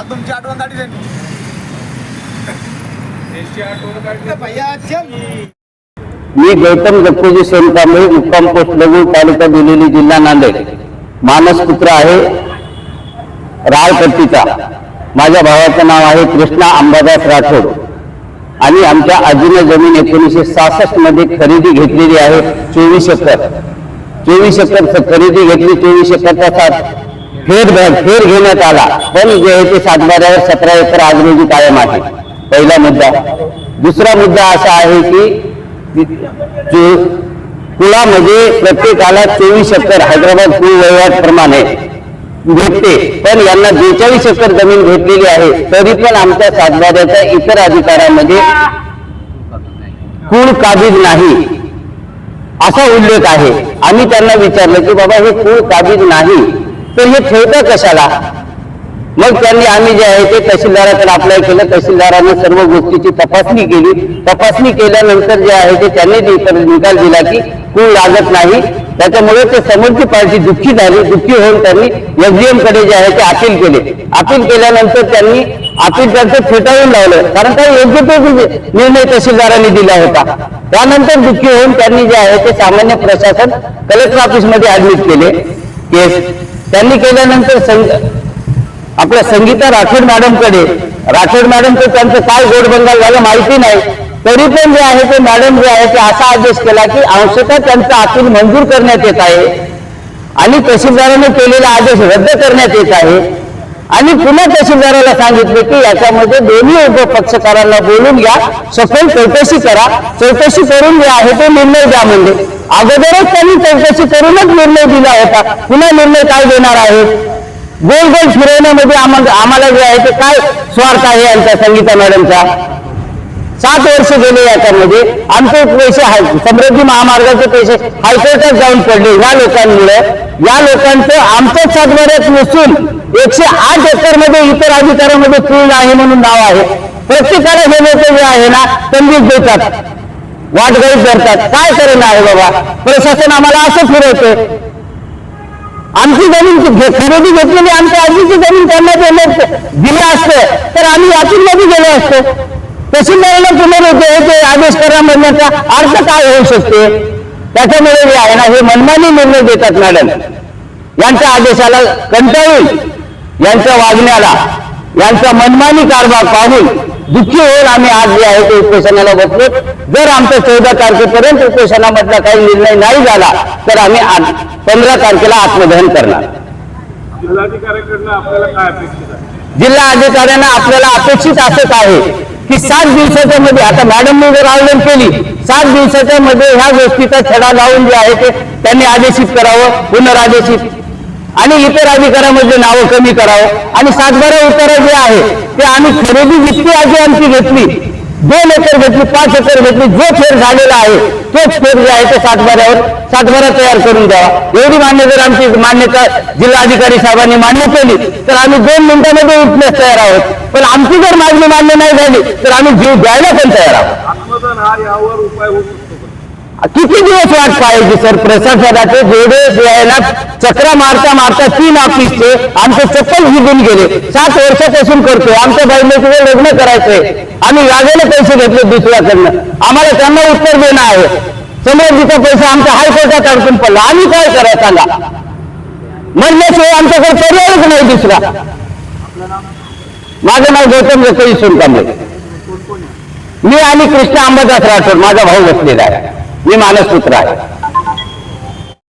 काल तुमची आठवण काढली मी गौतम जप्पूजी सोनकांबळे, मुक्काम पोस्ट लघु, तालुका दिलेली, जिल्हा नांदेड, मानसपुत्र आहे, राळपट्टीचा. माझ्या भावाचं नाव आहे कृष्णा अंबादास राठोड आणि आमच्या आजीने जमीन 1966 मध्ये खरेदी घेतलेली आहे. 24 एकर खरेदी घेतली. 24 एकरचा फेर घेण्यात आला, पण जे आहे ते सातबाऱ्यावर 17 एकर आज रोजी कायम आहे. पहिला मुद्दा. दुसरा मुद्दा असा आहे की कुळामध्ये प्रत्येकाला 24 एकर हैदराबाद कुळ वहिवाट प्रमाणे भेटते, पण यांना 42 एकर जमीन भेटलेली आहे. तरी पण आमच्या सातबाऱ्याच्या इतर अधिकारामध्ये कुळ काबीज नाही असा उल्लेख आहे. आम्ही त्यांना विचारलं की बाबा हे कुळ काबीज नाही तर हे ठेवतं कशाला. मग त्यांनी आम्ही जे आहे ते तहसीलदाराकडे अप्लाय केलं. तहसीलदाराने सर्व गोष्टीची तपासणी केली. तपासणी केल्यानंतर जे आहे ते त्यांनी निकाल दिला की कुळ लागत नाही. त्याच्यामुळे ते समोरची पार्टी दुःखी झाली. दुःखी होऊन त्यांनी एसडीएम कडे जे आहे ते अपील केले. अपील केल्यानंतर त्यांनी अपील त्यांचं फेटाळून लावलं, कारण काही योग्य तो निर्णय तहसीलदारांनी दिला होता. त्यानंतर दुःखी होऊन त्यांनी जे आहे ते सामान्य प्रशासन कलेक्टर ऑफिसमध्ये ऍडमिट केले केस. त्यांनी केल्यानंतर आपल्या संगीता राठोड मॅडमकडे, राठोड मॅडमचं त्यांचं काय गोडबंगाल झालं माहिती नाही, तरी पण जे आहे ते मॅडम जे आहे ते असा आदेश केला की अंशतः त्यांचा अपील मंजूर करण्यात येत आहे आणि तहसीलदाराने केलेला आदेश रद्द करण्यात येत आहे. आणि पुन्हा तहसीलदाराला सांगितले की याच्यामध्ये दोन्ही उपपक्षकारांना बोलून घ्या, सखोल चौकशी करा, चौकशी करून जे आहे ते निर्णय द्या. म्हणजे अगोदरच त्यांनी चौकशी करूनच निर्णय दिला होता, पुन्हा निर्णय काय देणार आहे. गोल गोल फिरवण्यामध्ये आम्हाला जे आहे ते काय स्वार्थ आहे यांचा, संगीता मॅडमचा. 7 वर्ष गेले याच्यामध्ये. आमचे पैसे समृद्धी महामार्गाचे पैसे हायकोर्टात जाऊन पडले या लोकांमुळे. या लोकांचं आमच्याच सातबाऱ्यात नसून 108 एकर मध्ये इतर अधिकारामध्ये कुळ आहे म्हणून नाव आहे. प्रत्येकाला हे लोक जे आहे ना तंबीज देतात, वाटघाईत करतात. काय करणं आहे बाबा, प्रशासन आम्हाला असं फिरवतंय. आमची जमीन खरेदी घेतलेली आमच्या आजीची जमीन त्यांना दिली असतं तर आम्ही यातून गेलो असतो. तहसीलदाराला पुनर्विचार आदेश करा म्हणण्याचा अर्थ काय होऊ शकते. त्याच्यामुळे जे आहे ना हे मनमानी निर्णय देतात मॅडम. यांच्या आदेशाला कंटाळून, यांच्या वागण्याला, यांचा मनमानी कारभार पाहून दुःखी होऊन आम्ही आज जे आहे ते उपोषणाला बसलो. जर आमचा 14 तारखेपर्यंत उपोषणामधला काही निर्णय नाही झाला तर आम्ही 15 तारखेला आत्मदहन करणार. जिल्हा अधिकाऱ्यांना आपल्याला अपेक्षित असंच आहे की 7 दिवसाच्या मध्ये, आता मॅडमने जर आवेदन केली 7 दिवसाच्या मध्ये ह्या गोष्टीचा छडा लावून जे आहे ते त्यांनी आदेशित करावं, पुनरादेशित, आणि इतर अधिकाऱ्यामध्ये नावं कमी करावं. आणि सातबारा उतारा जे आहे ते आम्ही खरेदी जितकी आधी आमची घेतली, 2 एकर घेतली, 5 एकर घेतली, जो फेर झालेला आहे तोच फेर जे आहे ते सातबारा तयार करून द्यावा. एवढी जर आमची मान्यता जिल्हाधिकारी साहेबांनी मान्य केली तर आम्ही 2 मिनिटांमध्ये उठण्यास तयार आहोत. पण आमची जर मागणी मान्य नाही झाली तर आम्ही जीव द्यायला पण तयार आहोत. किती दिवस वाट पाहायची सर. प्रशासनाचे जेवढे जे आहे ना चक्रा मारता मारता 3 ऑफिसचे आमचे चप्पल हिजून गेले. 7 वर्षापासून करतोय. आमच्या बहिणीचे लग्न करायचंय, आम्ही व्याजाने पैसे घेतले दुसऱ्याकडनं. आम्हाला त्यांना उत्तर देणं आहे. समृद्धीचा पैसा आमच्या हायकोर्टात अडकून पडला. आम्ही काय करायचं सांगा. म्हणल्याशिवाय आमच्याकडे पर्यायच नाही दुसरा. माझं नाव गौतम जप्पूजी सोनकांबळे. मी आणि कृष्णा अंबादास राठोड, माझा भाऊ बसलेला आहे. मी मानसपुत्र आहे.